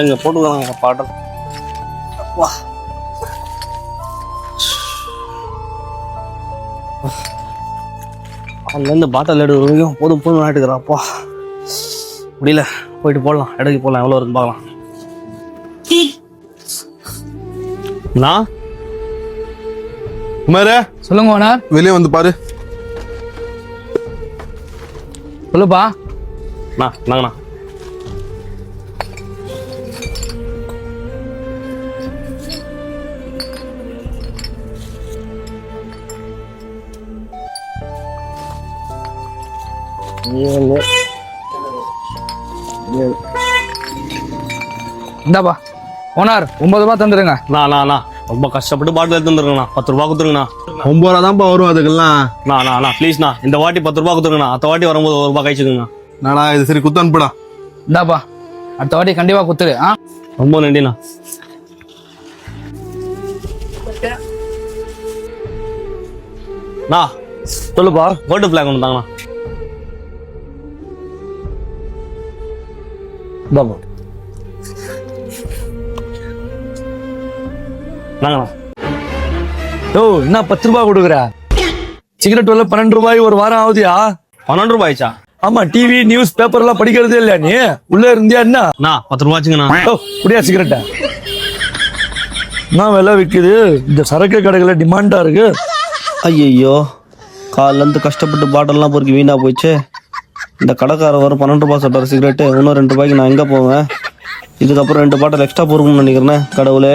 இங்கே போட்டுக்கலாங்க பாட்டல். வா அதுலேருந்து பாட்டில் எடுக்கிறோம் போதும் போதும் ஆகிட்டுக்கிறாப்பா முடியல. போயிட்டு போடலாம், இடைக்கு போடலாம், எவ்வளோ இருக்குன்னு பார்க்கலாம். நான் குமாரே சொல்லுங்க ஓனர். வெளியே வந்து பாரு. சொல்லுப்பா. நாங்கண்ணா இந்தாப்பா ஓனர் 9 ரூபா தந்துருங்க. நான் ரொம்ப கஷ்டப்பட்டு பாட்டில் எடுத்து வந்துருங்கண்ணா. 10 ரூபா கொடுத்துருங்கண்ணா. 9 ரூபா தான்ப்பா வரும் அதுக்கெல்லாம். ப்ளீஸ்ண்ணா இந்த வாட்டி 10 ரூபா கொடுத்துருங்கண்ணா. அடுத்த வாட்டி வரும்போது 1 ரூபா கழிச்சுக்குங்கண்ணா. நானா இது சரி குத்து அனுப்புடா. இந்தாப்பா அடுத்த வாட்டி கண்டிப்பா குத்துரு. ரொம்ப நன்றிண்ணா. சொல்லுப்பா. கோல்டு பிளாக் ஒன்று தாங்கண்ணா. இந்தாப்பா நாங்கண்ணா. ஓ என்ன 10 ரூபா கொடுக்குற? சிகரெட் விலை 12 ரூபாய் ஒரு வாரம் ஆகுதியா? 12 ரூபாய்ச்சா? ஆமா, டிவி நியூஸ் பேப்பர் எல்லாம் படிக்கிறதே இல்லையா நீ? உள்ள இருந்தியா என்ன? 10 ரூபாச்சுங்கண்ணா. குடியா சிகரெட்டா? என்ன விலை விற்குது இந்த சரக்கு கடைகளை? டிமாண்டா இருக்கு. ஐயோ காலிலேருந்து கஷ்டப்பட்டு பாட்டில்லாம் பொறுக்கி வீணா போயிடுச்சு. இந்த கடைக்காரர் வரும் 12 ரூபா சொல்றாரு சிகரெட்டு. இன்னும் 2 ரூபாய்க்கு நான் எங்கே போவேன்? இதுக்கப்புறம் 2 பாட்டில் எக்ஸ்ட்ரா பொறுக்கணும்னு நினைக்கிறேன். கடவுளே.